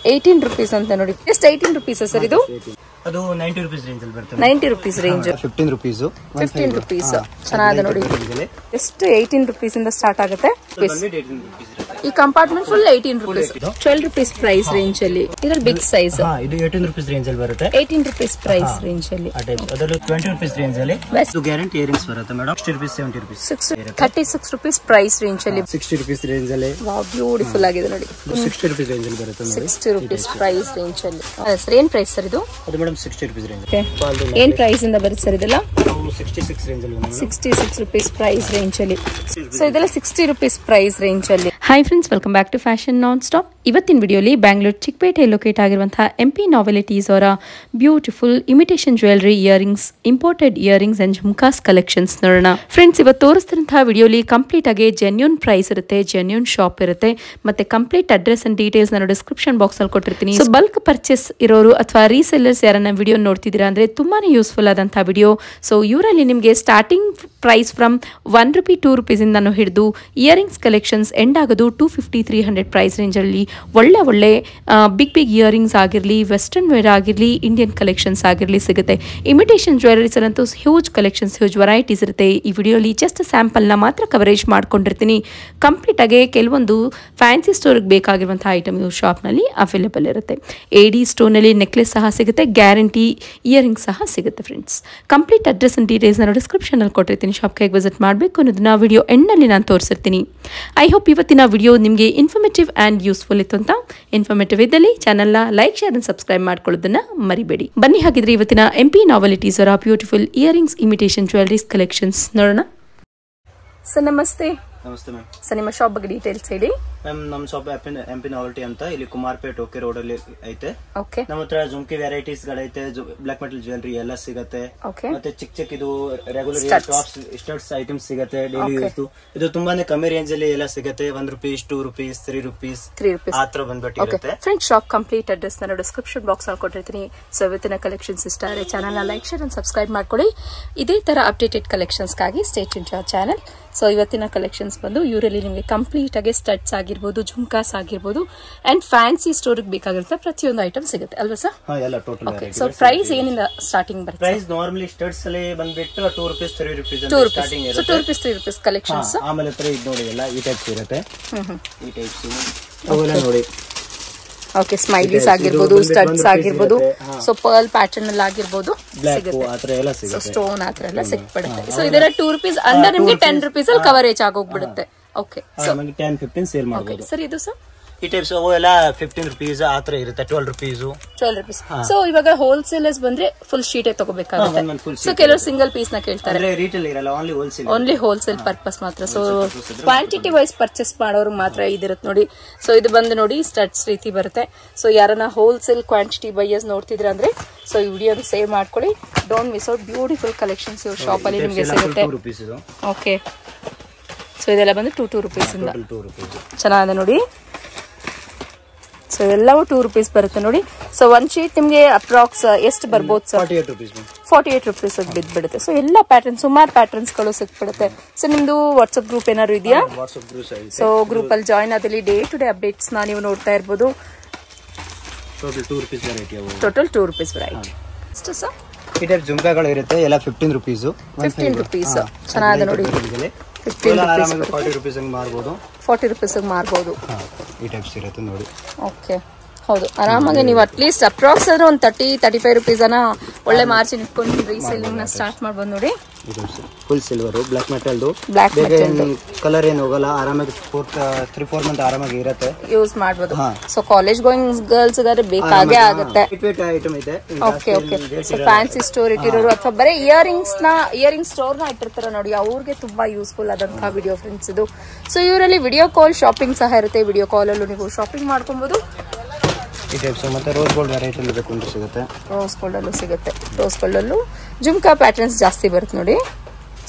18 rupees ಅಂತ ನೋಡಿ. ಎಷ್ಟು 18 rupees ಸರ್ ಇದು? ಅದು 90 rupees ರೇಂಜ್ ಅಲ್ಲಿ ಬರುತ್ತೆ. 90 rupees ರೇಂಜ್. 15 rupees. 15 rupees. ಚೆನ್ನಾಗಿದೆ ನೋಡಿ. ಎಷ್ಟು 18 rupees ಇಂದ ಸ್ಟಾರ್ಟ್ ಆಗುತ್ತೆ. ಈ compartment full 18 rupees. 12 rupees price range ಅಲ್ಲಿ. ಇದರಲ್ಲಿ ಬಿಗ್ ಸೈಜ್. ಇದು 18 rupees ರೇಂಜ್ ಅಲ್ಲಿ ಬರುತ್ತೆ. 18 rupees ಪ್ರೈಸ್ ರೇಂಜ್ ಅಲ್ಲಿ. ಅದರಲ್ಲಿ 20 rupees ರೇಂಜ್ ಅಲ್ಲಿ. ಇದು ಗ್ಯಾರಂಟಿ ಇಯರಿಂಗ್ಸ್ ಬರುತ್ತೆ madam. 60 rupees 70 rupees. 36 rupees price range ಅಲ್ಲಿ. 60 rupees ರೇಂಜ್ ಅಲ್ಲಿ. ವಾವ್ ಬ್ಯೂಟಿಫುಲ್ ಆಗಿದೆ ನೋಡಿ. 60 rupees ರೇಂಜ್ ಅಲ್ಲಿ ಬರುತ್ತೆ ನೋಡಿ. 60 rupees ಪ್ರೈಸ್ ರೇಂಜ್ ಅಲ್ಲಿ. ಸರ್ ಏನ್ ಪ್ರೈಸ್ ಸರ್ ಇದು? ಅದು ಮೇಡಂ 60 rupees ರೇಂಜ್. ಏನ್ ಪ್ರೈಸ್ ಇಂದ ಬರುತ್ತೆ ಸರ್ ಇದೆಲ್ಲ? 66 ರೇಂಜ್ ಅಲ್ಲಿ. 66 rupees ಪ್ರೈಸ್ ರೇಂಜ್ ಅಲ್ಲಿ. ಸೊ ಇದೆಲ್ಲ 60 rupees ಪ್ರೈಸ್ ರೇಂಜ್ ಅಲ್ಲಿ. Hi friends, welcome back to Fashion Non Stop. ಇವತ್ತಿನ ವಿಡಿಯೋಲಿ ಬ್ಯಾಂಗ್ಳೂರ್ ಚಿಕ್ಕಪೇಟೆ ಲೊಕೇಟ್ ಆಗಿರುವಂತಹ MP Novelties ಅವರ beautiful imitation jewellery earrings, imported earrings and jhumkas collections ನೋಡೋಣ. ಫ್ರೆಂಡ್ಸ್, ಇವತ್ತು ತೋರಿಸ್ತಿರುವಂತಹ ವಿಡಿಯೋಲಿ ಕಂಪ್ಲೀಟ್ ಆಗಿ ಜೆನ್ಯೂನ್ ಪ್ರೈಸ್ ಇರುತ್ತೆ, ಜೆನ್ಯೂನ್ ಶಾಪ್ ಇರುತ್ತೆ, ಮತ್ತೆ ಕಂಪ್ಲೀಟ್ ಅಡ್ರೆಸ್ ಅಂಡ್ ಡೀಟೇಲ್ಸ್ ನಾನು ಡಿಸ್ಕ್ರಿಪ್ಷನ್ ಬಾಕ್ಸ್ ಅಲ್ಲಿ ಕೊಟ್ಟಿರ್ತೀನಿ. ಸೊ ಬಲ್ಕ್ ಪರ್ಚೇಸ್ ಇರೋರು ಅಥವಾ ರೀಸೆಲ್ಲರ್ಸ್ ಯಾರನ್ನ ವಿಡಿಯೋ ನೋಡ್ತಿದ್ದೀರಾ ಅಂದ್ರೆ ತುಂಬಾನೇ ಯೂಸ್ಫುಲ್ ಆದಂತಹ ವಿಡಿಯೋ. ಸೊ ಇವರಲ್ಲಿ ನಿಮಗೆ starting price from 1 rupee 2 rupees ಇಂದ ಹಿಡಿದು ಇಯರಿಂಗ್ಸ್ ಕಲೆಕ್ಷನ್ಸ್ ಎಂಡ್ ಆಗೋದು 250-300 ಪ್ರೈಸ್ ರೇಂಜ್ ಅಲ್ಲಿ ಒಳ್ಳೆ ಬಿಗ್ ಇಯರಿಂಗ್ಸ್ ಆಗಿರಲಿ, ವೆಸ್ಟರ್ನ್ ವೇರ್ ಆಗಿರಲಿ, ಇಂಡಿಯನ್ ಕಲೆಕ್ಷನ್ಸ್ ಆಗಿರಲಿ ಸಿಗುತ್ತೆ. ಇಮಿಟೇಷನ್ ಜ್ಯುವೆಲರೀಸ್ ಅಂತೂ ಹ್ಯೂಜ್ ಕಲೆಕ್ಷನ್ಸ್, ಹ್ಯೂಜ್ ವೆರೈಟೀಸ್ ಇರುತ್ತೆ. ಈ ವಿಡಿಯೋಲಿ ಜಸ್ಟ್ ಸ್ಯಾಂಪಲ್ನ ಮಾತ್ರ ಕವರೇಜ್ ಮಾಡ್ಕೊಂಡಿರ್ತೀನಿ. ಕಂಪ್ಲೀಟ್ ಆಗಿ ಕೆಲವೊಂದು ಫ್ಯಾನ್ಸಿ ಸ್ಟೋರ್ಗೆ ಬೇಕಾಗಿರುವಂತಹ ಐಟಮ್ ಈ ಶಾಪ್ನಲ್ಲಿ ಅವೈಲೇಬಲ್ ಇರುತ್ತೆ. AD ಸ್ಟೋನಲ್ಲಿ ನೆಕ್ಲೆಸ್ ಸಹ ಸಿಗುತ್ತೆ, ಗ್ಯಾರಂಟಿ ಇಯರಿಂಗ್ಸ್ ಸಹ ಸಿಗುತ್ತೆ. Friends, complete address and details ನಾನು ಡಿಸ್ಕ್ರಿಪ್ಷನಲ್ಲಿ ಕೊಟ್ಟಿರ್ತೀನಿ. ಶಾಪ್ಗೆ ಹೇಗೆ ವಿಸಿಟ್ ಮಾಡಬೇಕು ಅನ್ನೋದನ್ನ ವಿಡಿಯೋ ಎಂಡ್ನಲ್ಲಿ ನಾನು ತೋರಿಸಿರ್ತೀನಿ. ಐ ಹೋಪ್ ಇವತ್ತಿನ ವಿಡಿಯೋ ನಿಮಗೆ ಇನ್ಫಾರ್ಮೇಟಿವ್ ಆ್ಯಂಡ್ ಯೂಸ್ಫುಲ್ ಇತ್ತು ಅಂತ. ಇನ್ಫಾರ್ಮೇಟಿವ್ ಇದ್ದಲ್ಲಿ ಚಾನಲ್ನ ಲೈಕ್, ಶೇರ್ ಅಂಡ್ ಸಬ್ಸ್ಕ್ರೈಬ್ ಮಾಡ್ಕೊಳ್ಳೋದನ್ನ ಮರಿಬೇಡಿ. ಬನ್ನಿ ಹಾಗಿದ್ರೆ ಇವತ್ತಿನ MP Novelties ಅವರ beautiful earrings, imitation jewelleries collections ನೋಡೋಣ. ಸರ್ ನಮಸ್ತೆ. ನಮಸ್ತೆ ಮ್ಯಾಮ್. ಸರ್ ನಿಮ್ಮ ಶಾಪ್ ಬಗ್ಗೆ ಡೀಟೇಲ್ಸ್ ಹೇಳಿ. ಮ್ಯಾಮ್, ನಮ್ಮ ಶಾಪ್ MP Novelty ಅಂತ ಇಲ್ಲಿ ಕುಮಾರ್ಪೇಟ್ ಓಕೆ ರೋಡ್ ಅಲ್ಲಿ ಐತೆ. ಓಕೆ. ನಮ್ಮ ಹತ್ರ ಜುಮ್ಕಿ ವೆರೈಟೀಸ್ ಗಳೈತೆ, ಬ್ಲಾಕ್ ಮೆಟಲ್ ಜ್ಯುವೆಲರಿ ಎಲ್ಲ ಸಿಗತ್ತೆ. ಮತ್ತೆ ಚಿಕ್ಕ ಇದು ರೆಗ್ಯುಲರ್ ಟಾಪ್ಸ್, ಸ್ಟಡ್ಸ್ ಐಟಮ್ಸ್ ಸಿಗತ್ತೆ ಡೈಲಿ ಯೂಸ್. ಇದು ತುಂಬಾನೇ ಕಮ್ಮಿ ರೇಂಜ್ ಅಲ್ಲಿ ಎಲ್ಲ ಸಿಗತ್ತೆ. 1 rupees, 2 rupees, 3 rupees ಆತರ ಬಂದ್ಬಿಟ್ಟಿರುತ್ತೆ. ಫ್ರೆಂಡ್ಸ್, ಶಾಪ್ ಕಂಪ್ಲೀಟ್ ಅಡ್ರೆಸ್ ನಾನು ಡಿಸ್ಕ್ರಿಪ್ಷನ್ ಬಾಕ್ಸ್ ಅಲ್ಲಿ ಕೊಟ್ಟಿರ್ತೀನಿ. ಸೊ ಇವತ್ತಿನ ಕಲೆಕ್ಷನ್ಸ್ ಇಷ್ಟ ಆದರೆ ಚಾನಲ್ ನ ಲೈಕ್, ಶೇರ್ ಅಂಡ್ ಸಬ್ಸ್ಕ್ರೈಬ್ ಮಾಡ್ಕೊಳ್ಳಿ. ಇದೇ ತರ ಅಪ್ಡೇಟೆಡ್ ಕಲೆಕ್ಷನ್ಸ್ ಗಾಗಿ stay tune to our channel. So ಇವತ್ತಿನ ಕಲೆಕ್ಷನ್ಸ್ ಬಂದು ಇವರಲ್ಲಿ ನಿಮಗೆ ಕಂಪ್ಲೀಟ್ ಆಗಿ ಸ್ಟಡ್ಸ್ ಆಗಿರ್ಬೋದು, ಝುಮ್ಕಾಸ್ ಆಗಿರ್ಬೋದು, ಅಂಡ್ ಫ್ಯಾನ್ಸಿ ಸ್ಟೋರ್ ಬೇಕಾಗಿರುತ್ತೆ ಪ್ರತಿಯೊಂದು ಐಟಮ್ ಸಿಗುತ್ತೆ ಅಲ್ವಾ ಸರ್? ಎಲ್ಲ ಟೋಟಲ್. ಸೊ ಪ್ರೈಸ್ ಏನಿಂದ ಸ್ಟಾರ್ಟಿಂಗ್ ಬರುತ್ತೆ? ಪ್ರೈಸ್ ನಾರ್ಮಲಿ ಸ್ಟಡ್ಸ್ ಅಲ್ಲಿ ಬಂದ್ಬಿಟ್ಟು 2 rupees, 3 rupees ಸ್ಟಾರ್ಟಿಂಗ್ ಇರುತ್ತೆ. 2 rupees, 3 rupees ಕಲೆಕ್ಷನ್ಸ್. ಆಮೇಲೆ ಇದು ನೋಡಿ ಎಲ್ಲ ಈ ಟೈಪ್ಸ್ ಇರುತ್ತೆ. ಈ ಟೈಪ್ಸ್ ಅವೆಲ್ಲ ನೋಡಿ. ಓಕೆ, ಸ್ಮೈಲೀಸ್ ಆಗಿರ್ಬೋದು, ಸ್ಟಡ್ಸ್ ಆಗಿರ್ಬೋದು, ಸೊ ಪರ್ಲ್ ಪ್ಯಾಟರ್ನ್ ಅಲ್ಲಿ ಆಗಿರ್ಬೋದು ಸಿಗುತ್ತೆ. ಸ್ಟೋನ್ ಆತರ ಎಲ್ಲ ಸಿಕ್ಬಿಡುತ್ತೆ. ಸೊ ಇದರ 2 rupees ಅಂಡರ್ ನಿಮ್ಗೆ 10 rupees ಅಲ್ಲಿ ಕವರೇಜ್ ಆಗೋಗ್ಬಿಡುತ್ತೆ. ಓಕೆ, 10-15 ಸೇಲ್ ಮಾಡಬಹುದು. ಸರ್ ಇದು ಸರ್ ಈ ಟೈಪ್ಸ್ ಅವೆಲ್ಲ 15 rupees ಆತರ ಇರುತ್ತೆ. 12 rupees. ಸೊ ಇವಾಗ ಹೋಲ್ಸೇಲರ್ಸ್ ಬಂದ್ರೆ ಫುಲ್ ಶೀಟೇ ತಗೋಬೇಕಾಗುತ್ತೆ. ಸೊ ಕೆಲವರು ಸಿಂಗಲ್ ಪೀಸ್ ನ ಕೇಳ್ತಾರೆ. ರಿಟೇಲ್ ಇರಲ್ಲ, ಓನ್ಲಿ ಹೋಲ್ಸೇಲ್ ಪರ್ಪಸ್ ಮಾತ್ರ. ಸೊ ಕ್ವಾಂಟಿಟಿ ವೈಸ್ ಪರ್ಚೇಸ್ ಮಾಡೋರು ಮಾತ್ರ ಇದಿರುತ್ತೆ ನೋಡಿ. ಸೊ ಇದು ಬಂದು ನೋಡಿ ಸ್ಟಡ್ಸ್ ರೀತಿ ಬರುತ್ತೆ. ಸೊ ಯಾರನ್ನ ಹೋಲ್ಸೇಲ್ ಕ್ವಾಂಟಿಟಿ ಬೈಯರ್ಸ್ ನೋಡ್ತಿದ್ರ ಅಂದ್ರೆ ಸೊ ಈ ವಿಡಿಯೋ ಸೇವ್ ಮಾಡ್ಕೊಳ್ಳಿ. Don't miss out beautiful collections ಇವ್ರ ಶಾಪ್ ಅಲ್ಲಿ ನಿಮಗೆ ಸಿಗುತ್ತೆ. ಓಕೆ, ಸೊ ಇದೆಲ್ಲ ಬಂದು 2 rupees ಇಂದ ಚೆನ್ನಾಗಿದೆ ನೋಡಿ. ಸೊ ಎಲ್ಲವೂ 2 rupees ಬರುತ್ತೆ ನೋಡಿ. ಸೊ 1 sheet ನಿಮ್ಗೆ ಅಪ್ರಾಕ್ಸ್ ಎಷ್ಟು ಬರ್ಬೋದು ಸರ್? 48 rupees ಬಿದ್ಬಿಡುತ್ತೆ. ಸೊ ಎಲ್ಲ ಪ್ಯಾಟರ್ನ್, ಸುಮಾರು ಪ್ಯಾಟರ್ನ್ಸ್ ಗಳು ಸಿಕ್ಬಿಡುತ್ತೆ. ಸೊ ನಿಮ್ದು ವಾಟ್ಸ್ಆಪ್ ಗ್ರೂಪ್ ಏನಾದ್ರು ಇದೆಯಾ? ಸೊ ಗ್ರೂಪ್ ಅಲ್ಲಿ ಜಾಯಿನ್ ಆದಲ್ಲಿ ಡೇ ಟು ಡೇ ಅಪ್ಡೇಟ್ಸ್ ನೀವು ನೋಡ್ತಾ ಇರ್ಬೋದು. Total 2 rupees variety. ಎಷ್ಟು ಸರ್? ಈ ಟೈಪ್ ಜುಮ್ಕಾಗಳು ಇರುತ್ತೆ, ಎಲ್ಲ 15 rupees. 15 rupees ಚೆನ್ನಾಗಿದೆ ನೋಡಿ. 40 rupees ಮಾರ್ಬೋದು. 40 rupees ಮಾರ್ಬೋದು. ಈ ಟೈಪ್ಸ್ ಇರುತ್ತೆ ನೋಡಿ. ಓಕೆ, ಹೌದು, ಆರಾಮಾಗಿ ನೀವು ಅಟ್ಲೀಸ್ಟ್ ಅಪ್ರಾಕ್ಸ್ ಆದ್ರೆ ಒಂದು 30-35 rupees ಒಳ್ಳೆ ಮಾರ್ಜಿನ್ ಇಟ್ಕೊಂಡು ರೀಸೇಲಿಂಗ್ ನ ಸ್ಟಾರ್ಟ್ ಮಾಡಬಹುದು ನೋಡಿ. Full silver, black metal, colour ಏನು ಹೋಗಲ್ಲ. ಆರಾಮಾಗಿ 3-4 ಮಂತ್ ಆರಾಮಾಗಿ ಇರುತ್ತೆ, ಯೂಸ್ ಮಾಡಬಹುದು. ಸೊ ಕಾಲೇಜ್ ಗೋಯಿಂಗ್ ಗರ್ಲ್ಸ್ ಗಾದ್ರೆ ಬೇಕಾಗೇ ಆಗುತ್ತೆ. ಐಟಮ್ ಇದೆ. ಓಕೆ, ಸೊ ಫ್ಯಾನ್ಸಿ ಸ್ಟೋರ್ ಇಟ್ಟಿರೋರು ಅಥವಾ ಬರೀ ಇಯರಿಂಗ್ ಸ್ಟೋರ್ ನ ಇಟ್ಟಿರ್ತಾರೆ ನೋಡಿ, ಅವ್ರಿಗೆ ತುಂಬಾ ಯೂಸ್ಫುಲ್ ಆದಂತಹ ವಿಡಿಯೋ ಫ್ರೆಂಡ್ಸ್ ಇದು. ಸೊ ಇವರಲ್ಲಿ ವಿಡಿಯೋ ಕಾಲ್ ಶಾಪಿಂಗ್ ಸಹ ಇರುತ್ತೆ. ವಿಡಿಯೋ ಕಾಲ್ ಅಲ್ಲೂ ನೀವು ಶಾಪಿಂಗ್ ಮಾಡ್ಕೊಬಹುದು. ಈ ಟೈಪ್ಸ್ ಮತ್ತೆ ರೋಸ್ ಗೋಲ್ಡ್ ವೆರೈಟಿ ಬೇಕು ಸಿಗುತ್ತೆ. ರೋಸ್ ಗೋಲ್ಡ್ ಅಲ್ಲೂ ಸಿಗುತ್ತೆ. ರೋಸ್ ಗೋಲ್ಡ್ ಅಲ್ಲೂ ಜುಮ್ಕಾ ಪ್ಯಾಟರ್ನ್ಸ್ ಜಾಸ್ತಿ ಬರುತ್ತೆ ನೋಡಿ.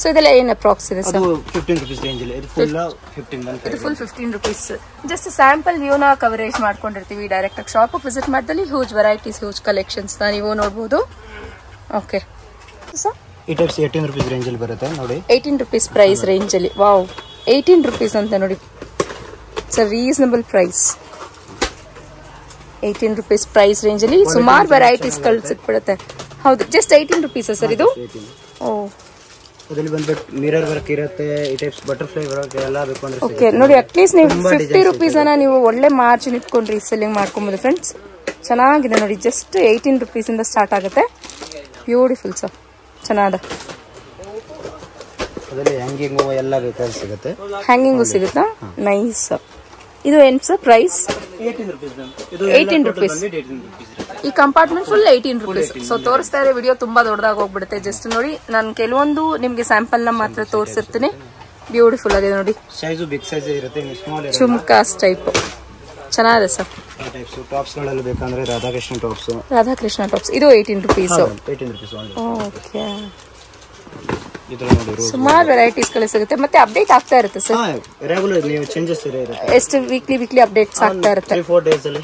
ಸೊ ಇದೆಲ್ಲ ಏನ್ ಅಪ್ರಾಕ್ಸ್ ಇದೆ ಸರ್? 15 rupees ರೇಂಜ್ ಅಲ್ಲಿ. ಇದು ಫುಲ್ 15 rupees. ಜಸ್ಟ್ ಸ್ಯಾಂಪಲ್ ವ್ಯೂನ ಕವರೇಜ್ ಮಾಡ್ಕೊಂಡಿರ್ತೀವಿ. ಡೈರೆಕ್ಟ್ ಆಗಿ ಶಾಪ್ ವಿಸಿಟ್ ಮಾಡಿದಲ್ಲಿ ಹ್ಯೂಜ್ ವೆರೈಟೀಸ್, ಹ್ಯೂಜ್ ಕಲೆಕ್ಷನ್ಸ್ ನೀವು ನೋಡಬಹುದು. ಓಕೆ ಸರ್, ಈ ಟೈಪ್ಸ್ 18 rupees ರೇಂಜ್ ಅಲ್ಲಿ ಬರುತ್ತೆ ನೋಡಿ. 18 rupees ಪ್ರೈಸ್ ರೇಂಜ್ ಅಲ್ಲಿ. ವಾವ್, 18 rupees ಅಂತ ನೋಡಿ. It's a reasonable price. 18 rupees price range ಅಲ್ಲಿ ಸುಮಾರು ವೆರೈಟೀಸ್ ಗಳು ಸಿಕ್ಬಿಡುತ್ತೆ. ಹೌದು, ಜಸ್ಟ್ 18 rupees ಸರ್ ಇದು? ಓ, ಅದರಲ್ಲಿ ಬಂದ್ಬಿಟ್ಟು ಮಿರರ್ ವರ್ಕ್ ಇರುತ್ತೆ, ಈ ಟೈಪ್ಸ್ ಬಟರ್ಫ್ಲೈ ವರ್ಕ್ ಎಲ್ಲ ಬೇಕು ಅಂದ್ರೆ ಓಕೆ. ನೋಡಿ, ಅಟ್ಲೀಸ್ಟ್ ನೀವು 50 rupees ಅನ್ನ ನೀವು ಒಳ್ಳೆ ಮಾರ್ಜಿನ್ ಇಟ್ಕೊಂಡು ರೀಸೆಲ್ಲಿಂಗ್ ಮಾಡ್ಕೊಬಹುದು ಫ್ರೆಂಡ್ಸ್. ಚೆನ್ನಾಗಿದೆ ನೋಡಿ, ಜಸ್ಟ್ 18 rupees ಇಂದ ಸ್ಟಾರ್ಟ್ ಆಗುತ್ತೆ. ಬ್ಯೂಟಿಫುಲ್ ಸರ್, ಚೆನ್ನಾದ. ಅದರಲ್ಲಿ ಹ್ಯಾಂಗಿಂಗು ಎಲ್ಲ ಬೇಕಾದ್ರೆ ಸಿಗುತ್ತೆ. ಹ್ಯಾಂಗಿಂಗು ಸಿಗುತ್ತಾ? ನೈಸ್. ಇದು ಏನು ಸರ್ ಪ್ರೈಸ್? 18 rupees. ಈ ಕಂಪಾರ್ಟ್ಮೆಂಟ್ ಫುಲ್ 18 rupees. ಸೊ ತೋರಿಸ್ತಾ ಇರೋ ವಿಡಿಯೋ ತುಂಬಾ ದೊಡ್ಡದಾಗಿ ಹೋಗ್ಬಿಡುತ್ತೆ. ಜಸ್ಟ್ ನೋಡಿ, ನಾನು ಕೆಲವೊಂದು ನಿಮ್ಗೆ ಸ್ಯಾಂಪಲ್ ನ ಮಾತ್ರ ತೋರಿಸಿರ್ತೀನಿ. ಬ್ಯೂಟಿಫುಲ್ ಆಗಿದೆ ನೋಡಿ, ಸೈಜು ಬಿಗ್ ಸೈಜ್ ಇರುತ್ತೆ, ಸ್ಮಾಲ್ ಇರುತ್ತೆ, ಚುಮ್ಕಾಸ್ ಟೈಪ್ ಚೆನ್ನಾಗಿದೆ ಸರ್. ಟಾಪ್ಸ್ ಗಳಲ್ಲಿ ಬೇಕಂದ್ರೆ ರಾಧಾಕೃಷ್ಣ ಟಾಪ್ಸ್ ಇದು 18 rupees. ಓಕೆ, ಸುಮಾರು ವೆರೈಟೀಸ್ ಗಳು ಸಿಗುತ್ತೆ, ಮತ್ತೆ ಅಪ್ಡೇಟ್ ಆಗ್ತಾ ಇರುತ್ತೆ ಸರ್. ರೆಗ್ಯುಲರ್ ನೀವು ಚೇಂಜಸ್ ಇರುತ್ತೆ, ಎಷ್ಟು ವೀಕ್ಲಿ ಅಪ್ಡೇಟ್ಸ್ ಆಗ್ತಾ ಇರುತ್ತೆ.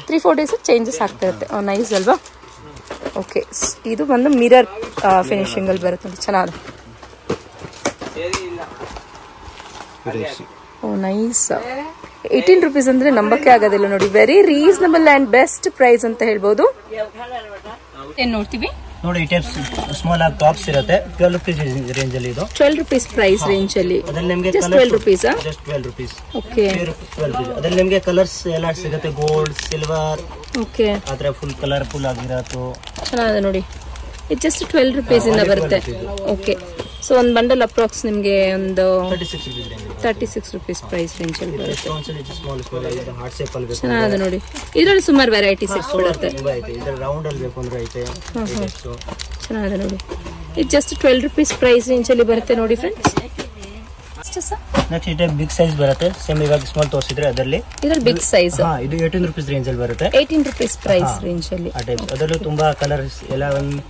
3-4 days ಚೇಂಜಸ್ ಆಗ್ತಾ ಇರುತ್ತೆ. ನೈಸ್ ಅಲ್ವಾ? ಓಕೆ, ಇದು ಬಂದು ಮಿರರ್ ಫಿನಿಶಿಂಗ್ ಅಲ್ಲಿ ಬರುತ್ತೆ ನೋಡಿ, ಚೆನ್ನಾಗಿದೆ. ಓ ನೈಸ್. 18 rupees ಅಂದ್ರೆ ನಂಬಕ್ಕೆ ಆಗೋದಿಲ್ಲ ನೋಡಿ. Very reasonable and best price ಅಂತ ಹೇಳ್ಬೋದು. ಏನ್ ನೋಡ್ತೀವಿ ನೋಡಿ, ಈ ಟೈಪ್ಸ್ ಸ್ಮಾಲ್ ಆಗಿ ಟಾಪ್ಸ್ ಇರುತ್ತೆ. 12 rupees ರೇಂಜ್ ಅಲ್ಲಿ ಇದು 12 rupees ಪ್ರೈಸ್ ರೇಂಜ್ ಅಲ್ಲಿ. ಅದರಲ್ಲಿ ನಿಮಗೆ just 12 rupees. Just 12 rupees. Okay, 12 rupees. ಅದರಲ್ಲಿ ನಿಮಗೆ ಕಲರ್ಸ್ ಎಲ್ಲ ಸಿಗುತ್ತೆ, ಗೋಲ್ಡ್, ಸಿಲ್ವರ್, ಓಕೆ, ಆತರ ಫುಲ್ ಕಲರ್ಫುಲ್ ಆಗಿರತ್ತು. ಚೆನ್ನಾಗಿದೆ ನೋಡಿ. ಇದು ಜಸ್ಟ್ 12 rupees ಇಂದ ಬರುತ್ತೆ. ಓಕೆ, ಸೊ ಒಂದು ಬಂಡಲ್ ಅಪ್ರಾಕ್ಸ್ ನಿಮಗೆ ಒಂದು 36 rupees ಪ್ರೈಸ್ ರೇಂಜ್ ಅಲ್ಲಿ ಬರುತ್ತೆ. ಚೆನ್ನಾಗಿದೆ ನೋಡಿ, ಇದರಲ್ಲಿ ಸುಮಾರು ವೆರೈಟೀಸ್ ಸಿಕ್ಬಿಡುತ್ತೆ. ಚೆನ್ನಾಗಿದೆ ನೋಡಿ, ಇದು ಜಸ್ಟ್ 12 rupees ಪ್ರೈಸ್ ರೇಂಜ್ ಅಲ್ಲಿ ಬರುತ್ತೆ ನೋಡಿ ಫ್ರೆಂಡ್ಸ್. ನೆಕ್ಸ್ಟ್ ಈ ಬಿಗ್ ಸೈಜ್ ಬರುತ್ತೆ. ಸೇಮ್ ಇವಾಗ ಸ್ಮಾಲ್ ತೋರಿಸಿದ್ರೆ ಇದರಲ್ಲಿ ಬಿಗ್ ಸೈಜ್ ಇದು 18 rupees ರೇಂಜ್ ಅಲ್ಲಿ ಬರುತ್ತೆ. 18 rupees ಪ್ರೈಸ್ ರೇಂಜ್ ಅಲ್ಲಿ. ಅದರಲ್ಲೂ ತುಂಬಾ ಕಲರ್ಸ್ ಎಲ್ಲ ಒಂದು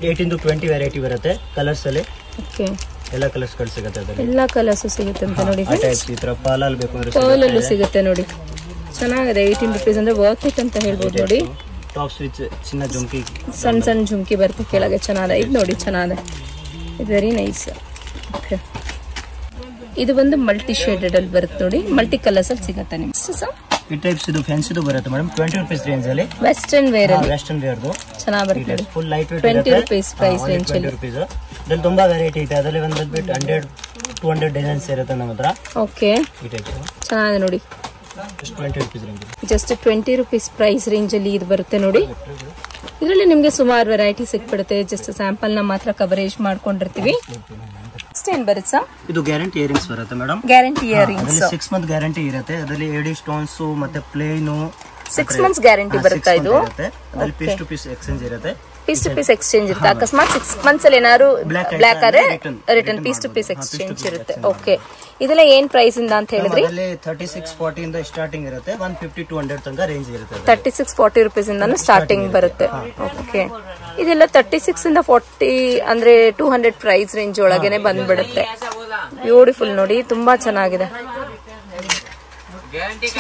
18 to 20 ವೆರೈಟಿ ಬರುತ್ತೆ ಕಲರ್ಸ್ ಅಲ್ಲಿ. ಓಕೆ, ಎಲ್ಲ ಕಲರ್ಸ್ ಗಳು ಸಿಗುತ್ತೆ ಅದರಲ್ಲಿ. ಎಲ್ಲ ಕಲರ್ಸ್ ಸಿಗುತ್ತೆ ಅಂತ ನೋಡಿ. ಈ ತರ ಪಾಲಲ್ಲಿ ಬೇಕು ಅಂದ್ರೆ ಪಾಲಲ್ಲೂ ಸಿಗುತ್ತೆ ನೋಡಿ. ಚೆನ್ನಾಗಿದೆ. 18 rupees ಅಂದ್ರೆ ವರ್ತ್ ಇಟ್ ಅಂತ ಹೇಳ್ಬೋದು ನೋಡಿ. ಟಾಪ್ಸ್ ವಿತ್ ಚಿನ್ನ ಜುಮ್ಕಿ, ಸಣ್ಣ ಜುಮ್ಕಿ ಬರುತ್ತೆ ಕೆಳಗೆ. ಚೆನ್ನಾಗಿದೆ ಇದು ನೋಡಿ, ಚೆನ್ನಾಗಿದೆ. ಇದು ವೆರಿ ನೈಸ್. ಓಕೆ, ಇದು ಬಂದು ಮಲ್ಟಿ ಶೇಡೆಡ್ ಅಲ್ಲಿ ಬರುತ್ತೆ ನೋಡಿ, ಮಲ್ಟಿ ಕಲರ್ಸ್ ಅಲ್ಲಿ ಸಿಗುತ್ತೆ ನಿಮ್ಗೆ. ಈ ಟೈಪ್ಸ್ ಇದು ಫ್ಯಾನ್ಸಿ ಬರುತ್ತೆ ಮೇಡಮ್, 20 rupees ರೇಂಜ್ ಅಲ್ಲಿ. ವೆಸ್ಟರ್ನ್ ವೇರ್ ಅಲ್ಲಿ ವೆಸ್ಟರ್ನ್ ವೇರ್ ಚೆನ್ನಾಗಿ ಬರುತ್ತೆ. Full light weight 20 rupees price range ಅಲ್ಲಿ. 20 rupees. ಇದರಲ್ಲಿ ತುಂಬಾ ವೆರೈಟಿ ಇದೆ. ಅದರಲ್ಲಿ ಒಂದು 100-200 ಡಿಸೈನ್ಸ್ ಇರುತ್ತೆ ನಮ್ಮ ಹತ್ರ. ಓಕೆ, ಈ ಟೈಪ್ ಚೆನ್ನಾಗಿದೆ ನೋಡಿ. Just 20 rupees range. Just 20 rupees price range ಅಲ್ಲಿ ಇದು ಬರುತ್ತೆ ನೋಡಿ. ಇದರಲ್ಲಿ ನಿಮ್ಗೆ ಸುಮಾರು ವೆರೈಟಿ ಸಿಕ್ಬಿಡುತ್ತೆ. ಜಸ್ಟ್ ಸ್ಯಾಂಪಲ್ ನ ಮಾತ್ರ ಕವರೇಜ್ ಮಾಡ್ಕೊಂಡಿರ್ತೀವಿ. ಏನ್ ಬರುತ್ತೆ ಸರ್? ಇದು ಗ್ಯಾರಂಟಿ ಇಯರಿಂಗ್ಸ್ ಬರುತ್ತೆ madam. Guarantee earrings 6 month guarantee ಇರುತ್ತೆ. ಅದರಲ್ಲಿ ಎಡಿ ಸ್ಟೋನ್ಸ್ ಮತ್ತೆ ಪ್ಲೇನು 6 months ಗ್ಯಾರಂಟಿ ಬರುತ್ತೆ. ಇದು ಅದರಲ್ಲಿ ಪೀಸ್ ಟು ಪೀಸ್ ಎಕ್ಸ್ಚೇಂಜ್ ಇರುತ್ತೆ. ಪೀಸ್ ಟು ಪೀಸ್ ಎಕ್ಸ್ಚೇಂಜ್ ಇರುತ್ತೆ. ಅಕಸ್ಮಾತ್ 6 months ಅಲ್ಲಿ ಏನಾದ್ರು ಬ್ಲಾಕ್ ಆದ್ರೆ return piece to piece exchange ಇರುತ್ತೆ. ಓಕೆ, ಇದೆಲ್ಲ ಏನ್ ಪ್ರೈಸ್ ಇಂದ ಅಂತ ಹೇಳಿದ್ರಿ? 36-40 ಇಂದ ಸ್ಟಾರ್ಟಿಂಗ್ ಇರುತ್ತೆ. 150-200 ತನಕ ರೇಂಜ್ ಇರುತ್ತೆ. 36-40 rupees ಇಂದಾನು ಸ್ಟಾರ್ಟಿಂಗ್ ಬರುತ್ತೆ. ಓಕೆ, ಇದೆಲ್ಲ 36 ಇಂದ 40 ಅಂದ್ರೆ 200 ಪ್ರೈಸ್ ರೇಂಜ್ ಒಳಗೇನೆ ಬಂದ್ಬಿಡುತ್ತೆ. ಬ್ಯೂಟಿಫುಲ್ ನೋಡಿ, ತುಂಬಾ ಚೆನ್ನಾಗಿದೆ.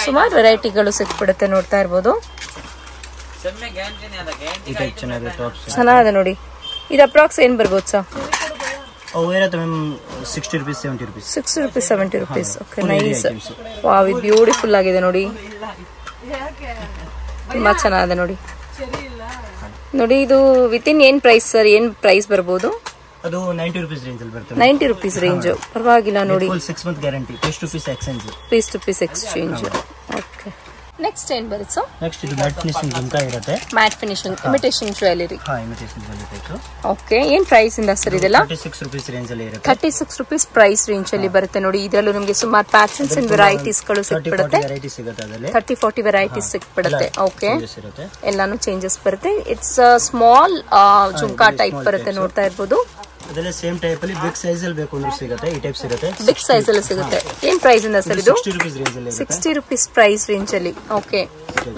ಸುಮಾರು ವೆರೈಟಿಗಳು ಸಿಕ್ಬಿಡುತ್ತೆ, ನೋಡ್ತಾ ಇರ್ಬೋದು. ಚೆನ್ನಾಗಿದೆ ನೋಡಿ. ಇದು ಅಪ್ರಾಕ್ಸ್ ಏನ್ ಬರ್ಬೋದು sir? 60 rupees 70 rupees. 60 rupees 70 rupees. Okay, nice. Wow, ಇದು ಬ್ಯೂಟಿಫುಲ್ ಆಗಿದೆ ನೋಡಿ, ತುಂಬಾ ಚೆನ್ನಾಗಿದೆ ನೋಡಿ. ನೋಡಿ, ಇದು ವಿತಿನ್ ಏನ್ ಪ್ರೈಸ್ ಸರ್? ಏನ್ ಪ್ರೈಸ್ ಬರ್ಬೋದು? ಅದು 90 rupees ರೇಂಜ್ ಅಲ್ಲಿ ಬರುತ್ತೆ. 90 rupees ರೇಂಜ್, ಪರವಾಗಿಲ್ಲ ನೋಡಿ. Full 6 month guarantee, piece to piece exchange. Piece to piece exchange. Okay, next ಏನ್ ಬರುತ್ತೆ ಸರ್? ನೆಕ್ಸ್ಟ್ ಇದು ಮ್ಯಾಟ್ ಫಿನಿಶಿಂಗ್ ಜುಮ್ಕಾ ಇರುತ್ತೆ. Matte finishing imitation jewellery. Imitation jewellery. Okay, ಏನ್ ಪ್ರೈಸ್ ಇಂದ ಸರ್ ಇದೆಲ್ಲ? 36 rupees ರೇಂಜ್ ಅಲ್ಲಿ ಇರುತ್ತೆ. 36 rupees ಪ್ರೈಸ್ ರೇಂಜ್ ಅಲ್ಲಿ ಬರುತ್ತೆ ನೋಡಿ. ಇದರಲ್ಲೂ ನಿಮಗೆ ಸುಮಾರು ಪ್ಯಾಟರ್ನ್ಸ್ ಅಂಡ್ ವೆರೈಟೀಸ್ ಗಳು ಸಿಕ್ಬಿಡುತ್ತೆ. 30-40 ವೆರೈಟೀಸ್ ಸಿಕ್ಬಿಡುತ್ತೆ. ಓಕೆ, ಎಲ್ಲಾನು ಚೇಂಜಸ್ ಬರುತ್ತೆ. ಇಟ್ಸ್ ಸ್ಮಾಲ್ ಜುಮ್ಕಾ ಟೈಪ್ ಬರುತ್ತೆ, ನೋಡ್ತಾ ಇರ್ಬೋದು. ಅದೆಲ್ಲ ಸೇಮ್ ಟೈಪ್ ಅಲ್ಲಿ ಬಿಗ್ ಸೈಜ್ ಅಲ್ಲಿ ಬೇಕು ಅಂದ್ರೆ ಸಿಗುತ್ತೆ. ಈ ಟೈಪ್ ಸಿಗುತ್ತೆ, ಬಿಗ್ ಸೈಜ್ ಅಲ್ಲಿ ಸಿಗುತ್ತೆ. ಏನ್ ಪ್ರೈಸ್ ಇಂದ ಸರ್ ಇದು? 60 rupees ರೇಂಜ್ ಅಲ್ಲಿ. 60 rupees ಪ್ರೈಸ್ ರೇಂಜ್ ಅಲ್ಲಿ. Okay,